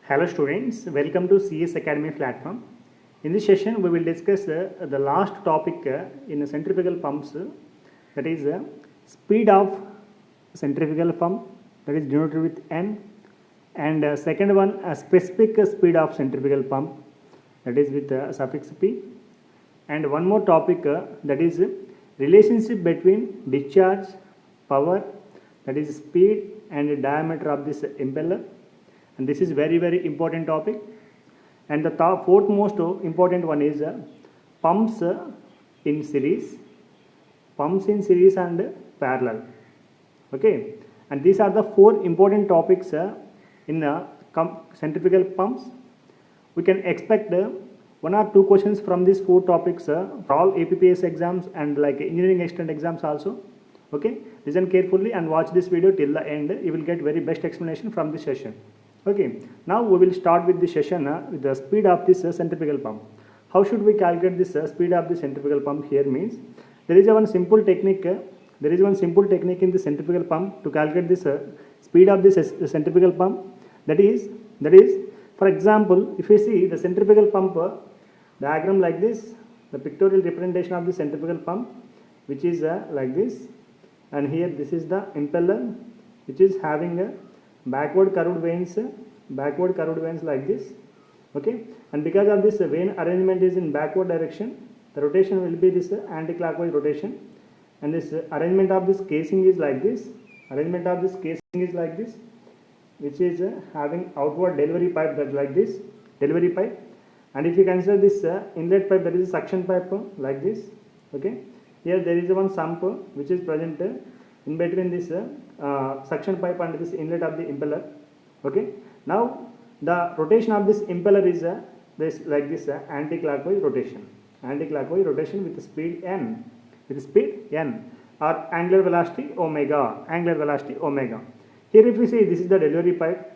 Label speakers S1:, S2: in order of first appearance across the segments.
S1: Hello students, welcome to CS Academy platform. In this session we will discuss the last topic in centrifugal pumps, that is speed of centrifugal pump, that is denoted with N, and second one specific speed of centrifugal pump, that is with suffix P, and one more topic that is relationship between discharge, power, that is speed and diameter of this impeller, and this is very important topic. And the fourth most important one is pumps in series and parallel. Okay, and these are the four important topics in centrifugal pumps. We can expect one or two questions from these four topics for all APPS exams and like engineering extent exams also. Okay, listen carefully and watch this video till the end. You will get very best explanation from this session. Okay, now we will start with the session with the speed of this centrifugal pump. How should we calculate this speed of the centrifugal pump? Here means there is one simple technique. There is one simple technique in the centrifugal pump to calculate this speed of this centrifugal pump. That is, for example, if you see the centrifugal pump diagram like this, the pictorial representation of the centrifugal pump, which is like this, and here this is the impeller, which is having a backward curved vanes like this. Okay, and because of this vane arrangement is in backward direction, the rotation will be this anti-clockwise rotation, and this arrangement of this casing is like this. Which is having outward delivery pipe, that like this delivery pipe, and if you consider this inlet pipe, there is a suction pipe like this. Okay, here there is one sump which is present in between this suction pipe and this inlet of the impeller. Okay, now the rotation of this impeller is this like this anti-clockwise rotation with speed n, or angular velocity omega. Here if you see, this is the delivery pipe,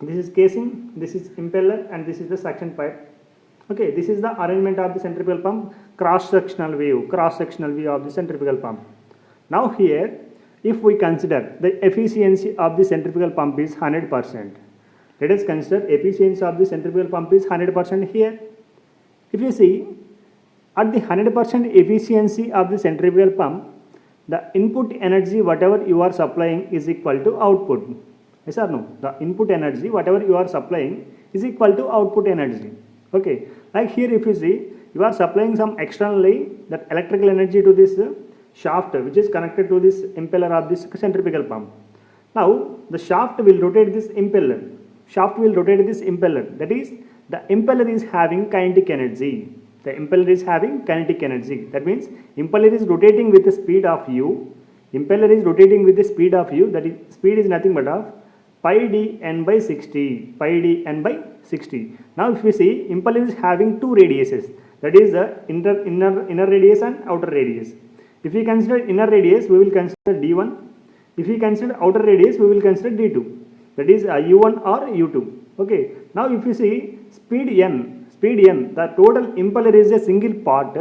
S1: this is casing, this is impeller, and this is the suction pipe. Okay, this is the arrangement of the centrifugal pump, cross sectional view of the centrifugal pump. Now here, if we consider the efficiency of the centrifugal pump is 100%, let us consider efficiency of the centrifugal pump is 100% here. If you see, at the 100% efficiency of the centrifugal pump, the input energy whatever you are supplying is equal to output. Yes or no? The input energy whatever you are supplying is equal to output energy. Okay, like here if you see, you are supplying some externally that electrical energy to this shaft which is connected to this impeller of this centrifugal pump. Now the shaft will rotate this impeller. That is, the impeller is having kinetic energy. That means impeller is rotating with the speed of u. That is, speed is nothing but of pi d n by 60. Now if we see, impeller is having two radiuses, that is the inner radius and outer radius. If we consider inner radius, we will consider d1. If we consider outer radius, we will consider d2. That is u1 or u2. Okay. Now if you see speed n, the total impeller is a single part.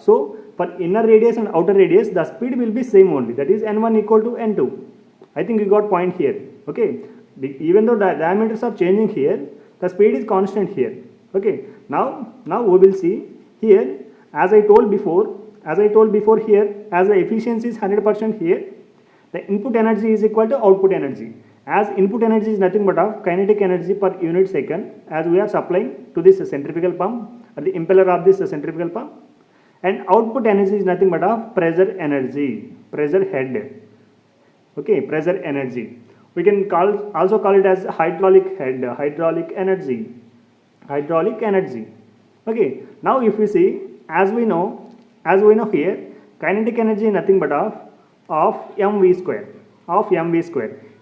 S1: So for inner radius and outer radius, the speed will be same only. That is n1 equal to n2. I think you got point here. Okay. Even though the diameters are changing here, the speed is constant here. Okay. Now we will see here, as I told before here, as the efficiency is 100% here, the input energy is equal to output energy. As input energy is nothing but of kinetic energy per unit second, as we are supplying to this centrifugal pump or the impeller of this centrifugal pump, and output energy is nothing but of pressure energy, pressure head. Okay, pressure energy. We can also call it as hydraulic head, hydraulic energy. Okay, now if we see, as we know here, kinetic energy is nothing but of mv square.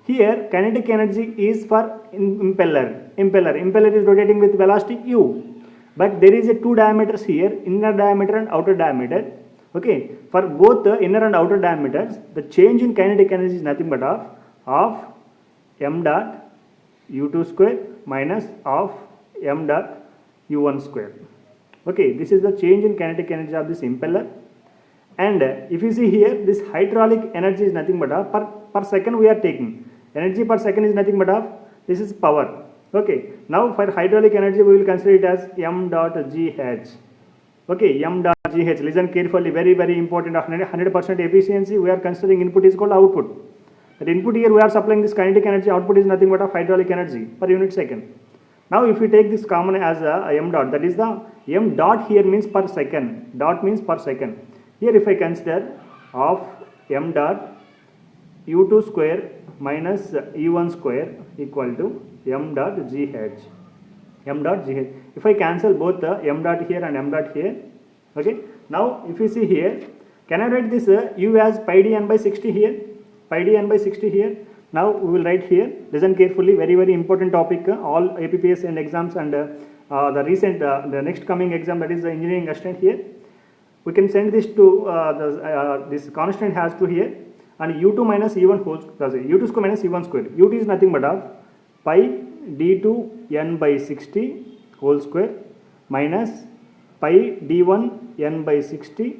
S1: Here kinetic energy is for impeller. Impeller is rotating with velocity u, but there is a two diameters here, inner diameter and outer diameter. Okay, for both the inner and outer diameters, the change in kinetic energy is nothing but of m dot u2 square minus of m dot u1 square. Okay, this is the change in kinetic energy of this impeller. And if you see here, this hydraulic energy is nothing but per second we are taking. Energy per second is nothing but This is power. Okay. Now for hydraulic energy, we will consider it as m dot gh. Okay, m dot gh. Listen carefully. Very very important. 100% efficiency. We are considering input is called output. That input here we are supplying this kinetic energy. Output is nothing but of hydraulic energy per unit second. Now if we take this common as a m dot, that is the m dot here means per second. Dot means per second. Here if I consider of m dot u2 square minus u1 square equal to m dot gh. M dot gh. If I cancel both the m dot here and m dot here, okay. Now if you see here, can I write this u as pi d n by 60 here? Pi d n by 60 here. Now we will write here. Listen carefully. Very very important topic. All APPS and exams and the recent the next coming exam, that is the engineering assistant here. We can send this to this constant has to here, and u2 minus u1 whole u2 square minus u1 square. u2 is nothing but of pi d2 n by 60 whole square minus pi d1 n by 60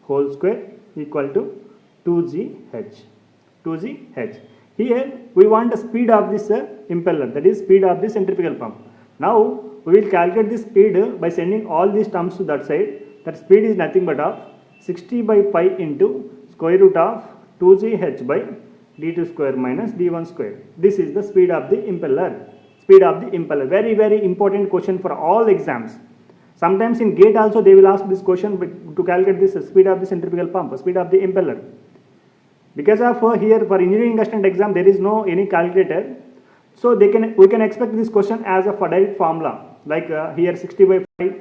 S1: whole square equal to 2gh. 2gh. Here we want the speed of this impeller, that is speed of the centrifugal pump. Now we will calculate the speed by sending all these terms to that side. That speed is nothing but of 60 by pi into square root of 2gh by d2 square minus d1 square. This is the speed of the impeller. Speed of the impeller. Very very important question for all exams. Sometimes in GATE also they will ask this question to calculate this speed of the centrifugal pump, speed of the impeller. Because of here for engineering assistant exam there is no any calculator, so we can expect this question as a direct formula, like here 60 by 5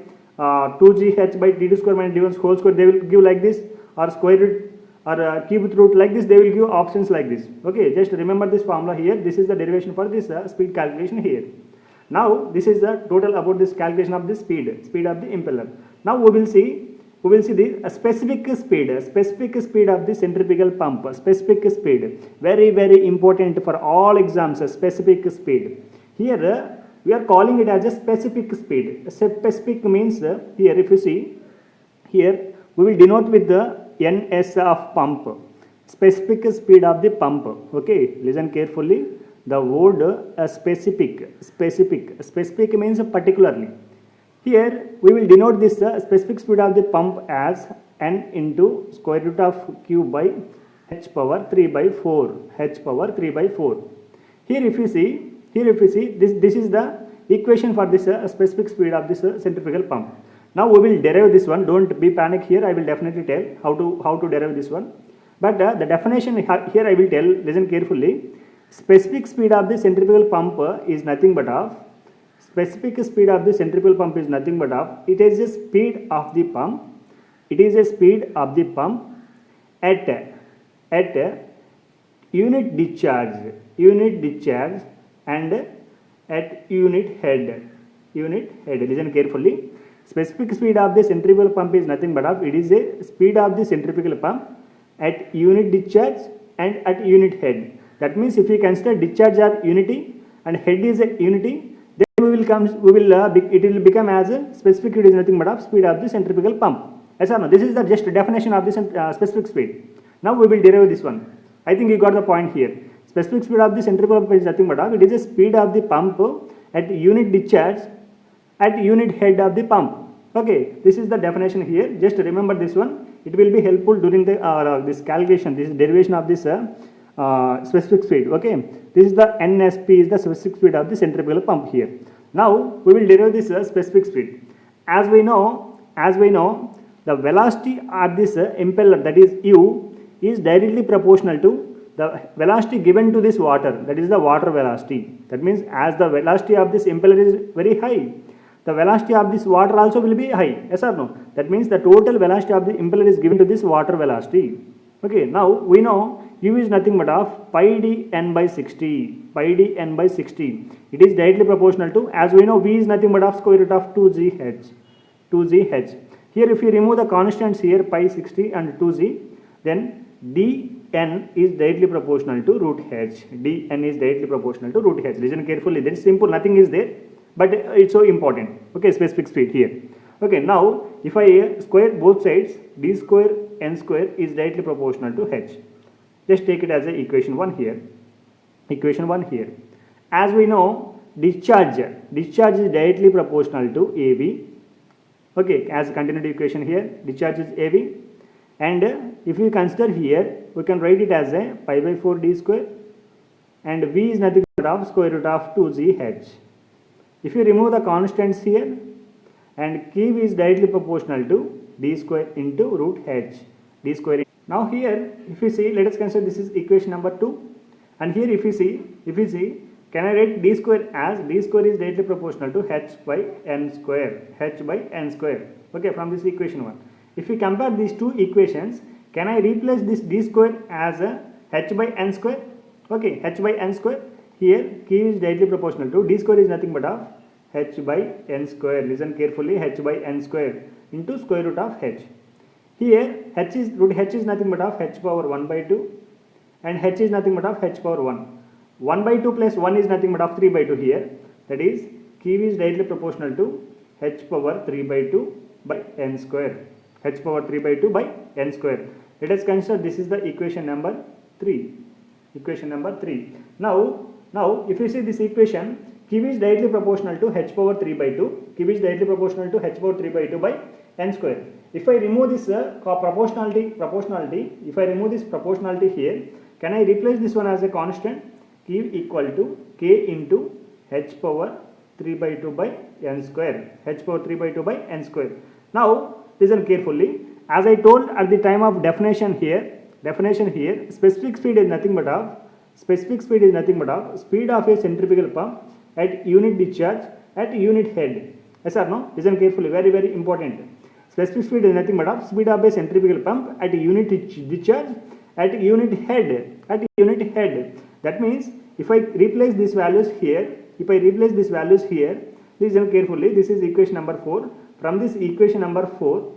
S1: 2gh by d2 square minus d1 whole square, they will give like this, or square root or cube root like this, they will give options like this. Okay, just remember this formula here. This is the derivation for this speed calculation here. Now this is the total about this calculation of the speed of the impeller. Now we will see the specific speed of the centrifugal pump. Specific speed, very very important for all exams. Specific speed. Here we are calling it as a specific speed. Specific means here if you see here we will denote with the ns of pump. Specific speed of the pump. Okay, listen carefully. The word specific means particularly. Here we will denote this specific speed of the pump as n into square root of q by h power 3 by 4. H power 3 by 4. Here if you see this is the equation for this specific speed of this centrifugal pump. Now we will derive this one. Don't be panic here. I will definitely tell how to derive this one. But the definition here I will tell. Listen carefully. Specific speed of the centrifugal pump is nothing but of. Specific speed of the centrifugal pump is nothing but of. It is a speed of the pump. It is a speed of the pump at unit discharge and at unit head. Listen carefully. Specific speed of the centrifugal pump is nothing but of. It is a speed of the centrifugal pump at unit discharge and at unit head. That means if we consider discharge are unity and head is a unity, then it will become as a specific. It is nothing but of speed of the centrifugal pump. Yes or no? This is the just definition of the specific speed. Now we will derive this one. I think you got the point here. Specific speed of the centrifugal pump is nothing but of. It is a speed of the pump at unit discharge at unit head of the pump. Okay, this is the definition here. Just remember this one. It will be helpful during the this calculation. This is derivation of this specific speed. Okay, this is the NSP is the specific speed of the centrifugal pump here. Now we will derive this specific speed. As we know, the velocity of this impeller, that is U, is directly proportional to the velocity given to this water, that is the water velocity. That means as the velocity of this impeller is very high, the velocity of this water also will be high. Yes or no? That means the total velocity of the impeller is given to this water velocity. Okay, now we know U is nothing but of pi d n by 60. Pi d n by 60. It is directly proportional to, as we know, V is nothing but of square root of 2gh. 2gh. Here if you remove the constants here, pi 60 and 2g, then dn is directly proportional to root h. Dn is directly proportional to root h. Listen carefully. That is simple. Nothing is there, but it's so important. Okay, specific speed here. Okay, now if I square both sides, d square n square is directly proportional to h. Just take it as a equation 1 here. Equation 1 here. As we know, discharge is directly proportional to AB. Okay, as continuity equation here, discharge is AB, and if we consider here, we can write it as a pi by 4 d square, and V is nothing but of square root of 2gh. If you remove the constants here, and Q is directly proportional to d square into root h, d square. Now here, if you see, let us consider this is equation number 2, and here if you see, can I write d square as d square is directly proportional to h by n square, okay, from this equation 1. If we compare these two equations, can I replace this d square as a h by n square? Okay, h by n square. Here Q is directly proportional to d square is nothing but of h by n square. Listen carefully, h by n square into square root of h. Here root h is nothing but of h power 1 by 2, and h is nothing but of h power 1. 1 by 2 plus 1 is nothing but of 3 by 2 here. That is, Q is directly proportional to h power 3 by 2 by n square. H power 3 by 2 by n square. Let us consider this is the equation number 3. Now if you see this equation, Q is directly proportional to h power 3 by 2. Q is directly proportional to h power 3 by 2 by n square. If I remove this proportionality, if I remove this proportionality here, can I replace this one as a constant? Q equal to k into h power 3 by 2 by n square. H power 3 by 2 by n square. Now listen carefully. As I told at the time of definition here, specific speed is nothing but of speed of a centrifugal pump at unit discharge at unit head. Yes or no? Listen carefully, very very important. Specific speed is nothing but of speed of a centrifugal pump at unit discharge at unit head. That means if I replace these values here, listen carefully, this is equation number 4. From this equation number 4,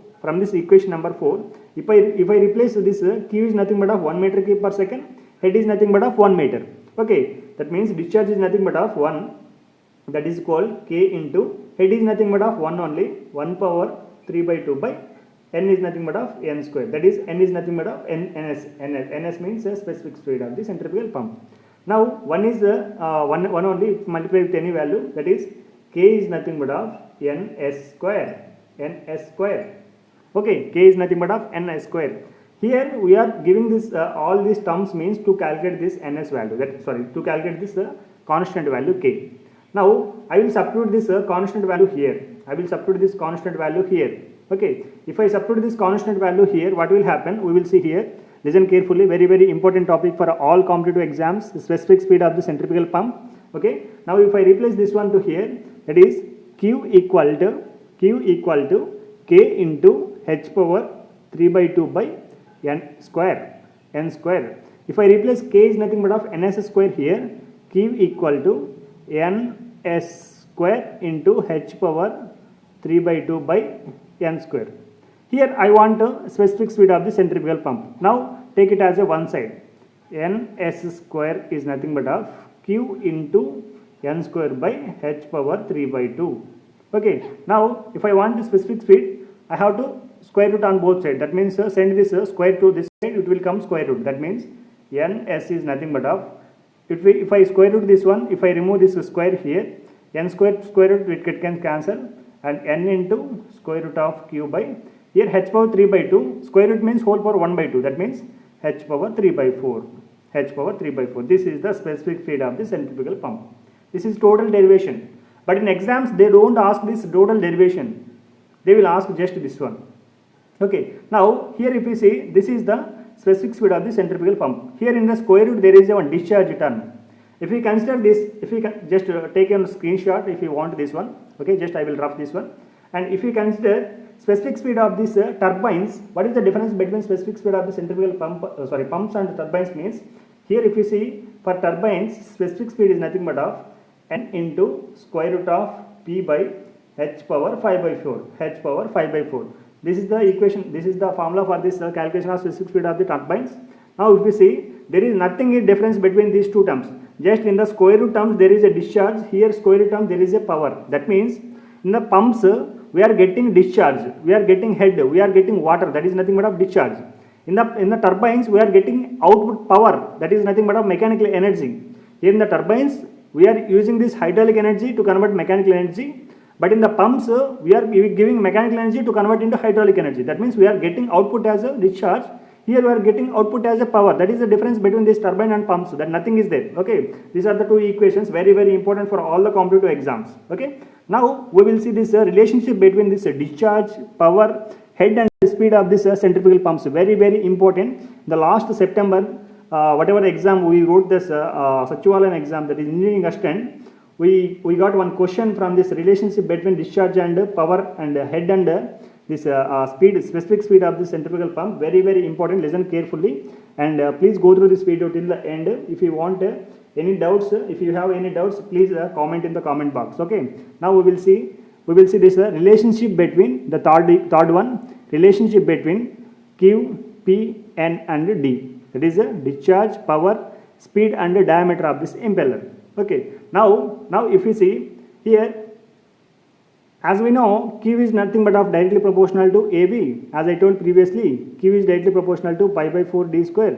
S1: if I replace this, Q is nothing but of 1 meter cube per second, head is nothing but of 1 meter. Okay, that means discharge is nothing but of 1, that is called K into head is nothing but of 1 only, 1 power 3 by 2 by n is nothing but of n square. That is, n is nothing but of ns means a specific speed of the centrifugal pump. Now 1 is one only, multiply with any value, that is K is nothing but of ns square. Okay, K is nothing but of ns square. Here we are giving this all these terms means to calculate this ns value, to calculate this constant value K. Now I will substitute this constant value here. Okay, if I substitute this constant value here, what will happen? We will see here. Listen carefully, very very important topic for all competitive exams, the specific speed of the centrifugal pump. Okay, now if I replace this one to here, that is Q equal to K into h power 3 by 2 by n square. If I replace K is nothing but of ns square here, Q equal to ns square into h power 3 by 2 by n square. Here I want a specific speed of the centrifugal pump. Now take it as a one side. ns square is nothing but of Q into n square by h power 3 by 2. Okay, now if I want the specific speed, I have to square root on both sides. That means send this square to this side, it will come square root. That means ns is nothing but of, if I square root this one, if I remove this square here, n square root it can cancel, and n into square root of Q by, here h power 3 by 2, square root means whole power 1 by 2, that means h power 3 by 4. This is the specific speed of the centrifugal pump. This is total derivation. But in exams, they don't ask this total derivation. They will ask just this one. Okay. Now, here if you see, this is the specific speed of the centrifugal pump. Here in the square root, there is a one discharge term. If we consider this, if we can just take a screenshot if you want this one. Okay, just I will rough this one. And if you consider specific speed of these turbines, what is the difference between specific speed of the centrifugal pumps and turbines means, here if you see, for turbines, specific speed is nothing but of n into square root of P by h power 5 by 4. This is the equation, this is the formula for this calculation of specific speed of the turbines. Now if you see, there is nothing in difference between these two terms. Just in the square root terms there is a discharge, here square root term there is a power. That means in the pumps we are getting discharge, we are getting head, we are getting water, that is nothing but of discharge. In the turbines we are getting output power, that is nothing but of mechanical energy. Here in the turbines we are using this hydraulic energy to convert mechanical energy, but in the pumps we are giving mechanical energy to convert into hydraulic energy. That means we are getting output as a discharge. Here we are getting output as a power. That is the difference between this turbine and pumps. That nothing is there. Okay, these are the two equations, very very important for all the competitive exams. Okay, now we will see this relationship between this discharge, power, head and speed of this centrifugal pumps. Very very important. The last September, whatever exam we wrote, this Sachivalayam exam, that is engineering assistant, we got one question from this relationship between discharge and power and head and this specific speed of the centrifugal pump. Very very important. Listen carefully and please go through this video till the end. If you want any doubts, if you have any doubts, please comment in the comment box. Okay, now we will see this relationship between the third one, relationship between Q, P, N and D. That is discharge, power, speed and diameter of this impeller. Okay, now if you see here, as we know, Q is nothing but of directly proportional to AB. As I told previously, Q is directly proportional to pi by 4 d square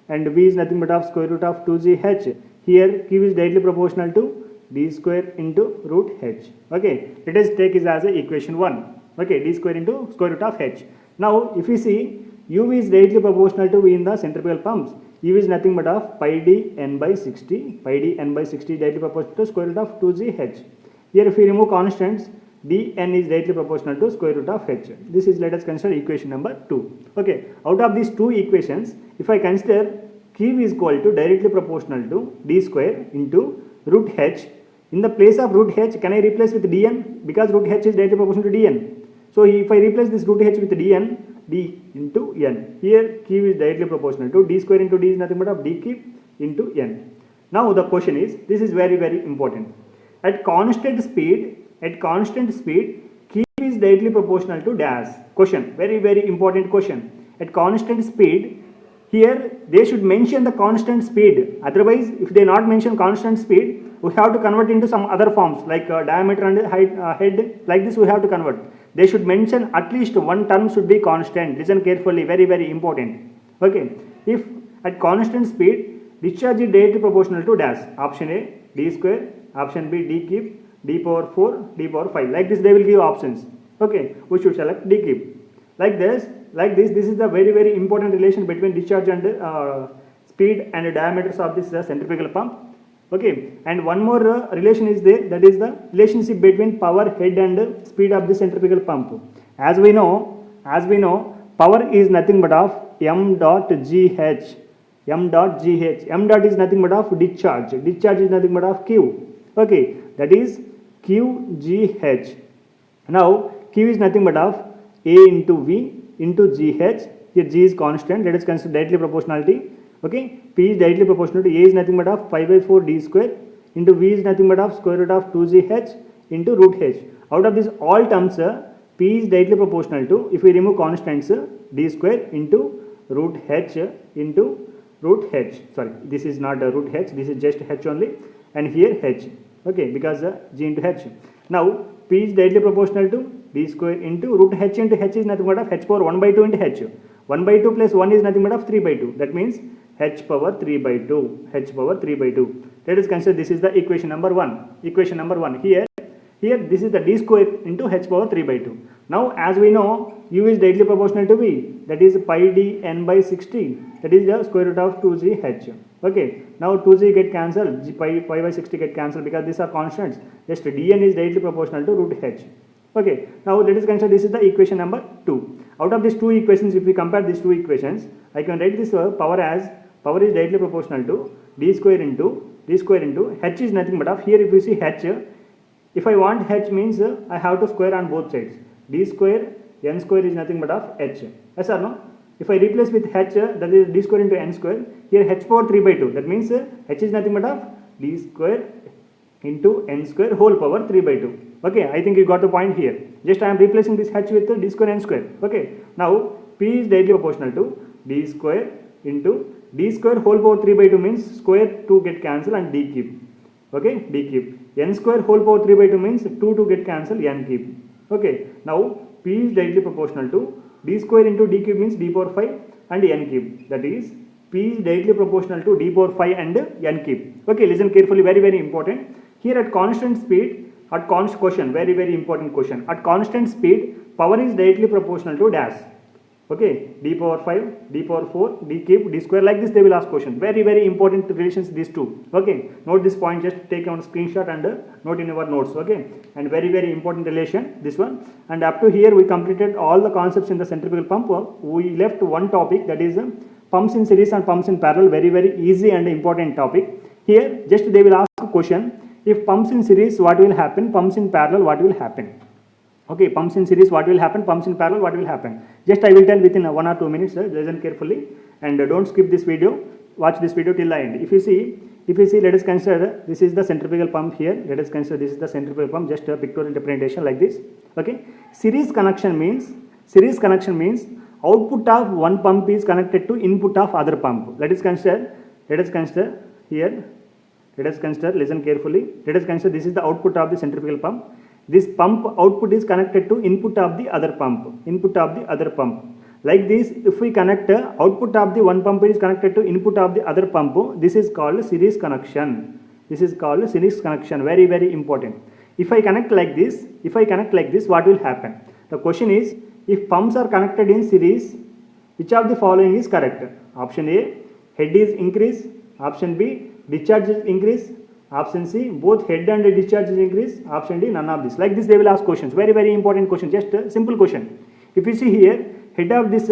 S1: and V is nothing but of square root of 2gh. Here Q is directly proportional to d square into root h. Okay, let us take it as a equation 1. Okay, d square into square root of h. Now if you see, U is directly proportional to V in the centrifugal pumps. U is nothing but of pi d n by 60. Pi d n by 60 directly proportional to square root of 2gh. Here if we remove constants, dn is directly proportional to square root of h. This is, let us consider equation number 2. Okay, out of these two equations, if I consider Q is equal to directly proportional to d square into root h, in the place of root h, can I replace with dn? Because root h is directly proportional to dn. So if I replace this root h with dn, d into n. Here Q is directly proportional to d square into d is nothing but of d cube into n. Now the question is, this is very very important. At constant speed, Q is directly proportional to dash. Question, very very important question. At constant speed, here they should mention the constant speed. Otherwise, if they not mention constant speed, we have to convert into some other forms like diameter and height, head. Like this we have to convert. They should mention at least one term should be constant. Listen carefully, very very important. Okay, if at constant speed, discharge is directly proportional to dash. Option A, d square. Option B, d cube. D power 4, D power 5. Like this they will give options. Okay, we should select D cube. Like this, this is the very very important relation between discharge and speed and diameters of this centrifugal pump. Okay, and one more relation is there, that is the relationship between power, head and speed of the centrifugal pump. As we know, power is nothing but of m dot gh. M dot is nothing but of discharge. Discharge is nothing but of Q. Okay, that is QGH. Now Q is nothing but of A into V into GH. Here G is constant. Let us consider directly proportionality. Okay, P is directly proportional to A is nothing but of pi by 4 d square into V is nothing but of square root of 2gh into root h. Out of these all terms, P is directly proportional to, if we remove constants, d square into root h into root h. Sorry, this is not root h. This is just h only, and here h. Okay, because g into h. Now P is directly proportional to d square into root h into h is nothing but of h power 1 by 2 into h. 1 by 2 plus 1 is nothing but of 3 by 2. That means h power 3 by 2. H power 3 by 2. Let us consider this is the equation number 1. Equation number 1. Here this is the d square into h power 3 by 2. Now as we know, u is directly proportional to v. That is pi d n by 60. That is the square root of 2gh. Okay, now 2g get cancelled, pi by 60 get cancelled because these are constants. Just dn is directly proportional to root h. Okay, now let us consider this is the equation number 2. Out of these two equations, if we compare these two equations, I can write this power as, power is directly proportional to d square into h is nothing but of, here if you see h, if I want h means I have to square on both sides. D square, n square is nothing but of h. Yes or no? If I replace with h, that is d square into n square, here h power 3 by 2. That means h is nothing but of d square into n square whole power 3 by 2. Okay, I think you got the point here. Just I am replacing this h with d square n square. Okay, now P is directly proportional to d square into d square whole power 3 by 2 means square 2 get cancelled and d cube. Okay, d cube. N square whole power 3 by 2 means 2 get cancelled, n cube. Okay, now P is directly proportional to d square into d cube means d power 5 and n cube, that is P is directly proportional to d power 5 and n cube. Okay, listen carefully, very important. Here at constant speed, at constant question, very important question. At constant speed, power is directly proportional to dash. Okay, d power 5, d power 4, d cube, d square, like this they will ask questions. Very important relations these two. Okay, note this point, just take on screenshot and note in your notes. Okay, and very important relation, this one. And up to here we completed all the concepts in the centrifugal pump. We left one topic, that is pumps in series and pumps in parallel. Very easy and important topic. Here just they will ask a question, if pumps in series what will happen, pumps in parallel what will happen. Okay, pumps in series what will happen, pumps in parallel what will happen. Just I will tell within 1 or 2 minutes. Listen carefully and don't skip this video. Watch this video till the end. If you see, let us consider this is the centrifugal pump here. Let us consider this is the centrifugal pump. Just a pictorial representation like this. Okay, series connection means output of one pump is connected to input of other pump. Let us consider here. Let us consider. Listen carefully. Let us consider this is the output of the centrifugal pump. This pump output is connected to input of the other pump. Like this, if we connect output of the one pump is connected to input of the other pump, this is called series connection. Very important. If I connect like this, what will happen? The question is, if pumps are connected in series, which of the following is correct? Option A, head is increase. Option B, discharge is increase. Option C, both head and discharge is increase. Option D, none of this. Like this they will ask questions. Very important question. Just a simple question. If you see here, head of this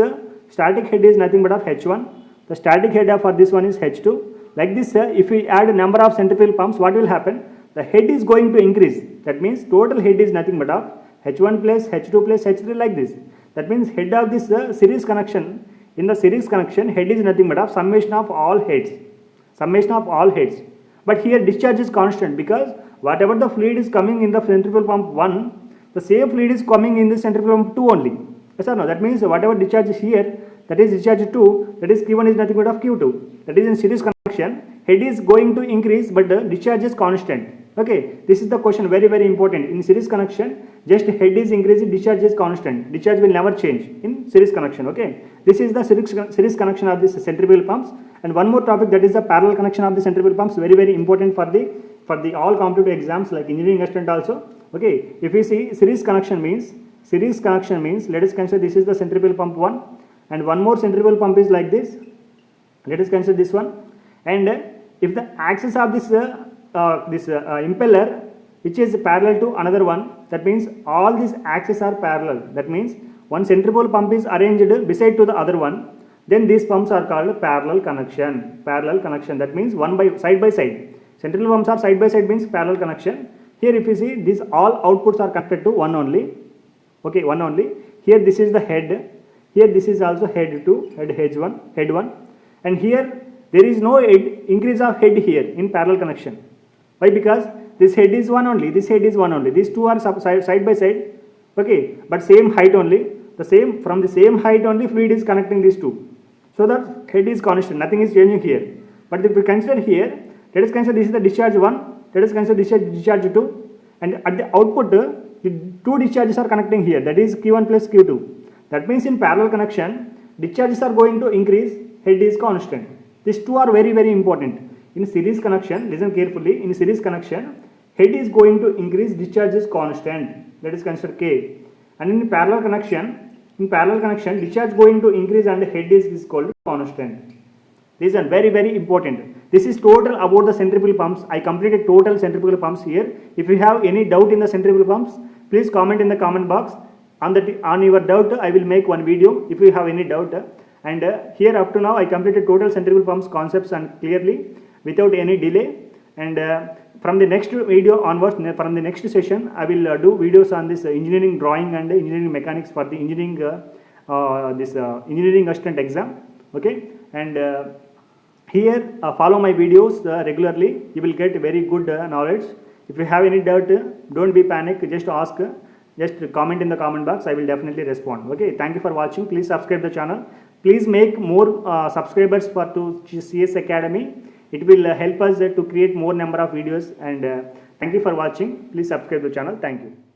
S1: static head is nothing but of H1. The static head for this one is H2. Like this, if we add a number of centrifugal pumps, what will happen? The head is going to increase. That means total head is nothing but of H1 plus H2 plus H3, like this. That means head of this series connection. In the series connection, head is nothing but of summation of all heads. But here discharge is constant, because whatever the fluid is coming in the centrifugal pump 1, the same fluid is coming in the centrifugal pump 2 only. Yes or no? That means whatever discharge is here, that is discharge 2, that is Q1 is nothing but of Q2. That is in series connection, head is going to increase but the discharge is constant. Okay, this is the question, very important. In series connection, just head is increasing, discharge is constant. Discharge will never change in series connection. Okay, this is the series connection of this centrifugal pumps. And one more topic, that is the parallel connection of the centrifugal pumps. Very important for the all competitive exams like engineering assistant also. Okay, if we see series connection means, let us consider this is the centrifugal pump 1, and one more centrifugal pump is like this. Let us consider this one. And if the axis of this impeller which is parallel to another one, that means all these axes are parallel. That means one centrifugal pump is arranged beside to the other one. Then these pumps are called parallel connection. That means side by side. Centrifugal pumps are side by side, means parallel connection. Here if you see, these all outputs are connected to one only. Okay, one only. Here this is the head. Here this is also head 2, head 1. And here there is no increase of head here in parallel connection. Why? Because this head is one only. These two are side by side. Okay, but same height only. From the same height only fluid is connecting these two. So the head is constant, nothing is changing here. But if we consider here, let us consider this is the discharge 1, let us consider discharge 2, and at the output, the two discharges are connecting here, that is Q1 plus Q2. That means in parallel connection, discharges are going to increase, head is constant. These two are very important. In series connection, listen carefully, in series connection, head is going to increase, discharge is constant. Let us consider K. And in parallel connection, discharge going to increase and head is called constant. This is very important. This is total about the centrifugal pumps. I completed total centrifugal pumps here. If you have any doubt in the centrifugal pumps, please comment in the comment box. On your doubt, I will make one video if you have any doubt. And here up to now, I completed total centrifugal pumps concepts and clearly without any delay. And from the next video onwards, from the next session, I will do videos on this engineering drawing and engineering mechanics for the engineering engineering assistant exam. Okay, and here follow my videos regularly. You will get very good knowledge. If you have any doubt, don't be panic. Just ask. Just comment in the comment box. I will definitely respond. Okay, thank you for watching. Please subscribe the channel. Please make more subscribers to CS Academy. It will help us to create more number of videos, and thank you for watching. Please subscribe the channel. Thank you.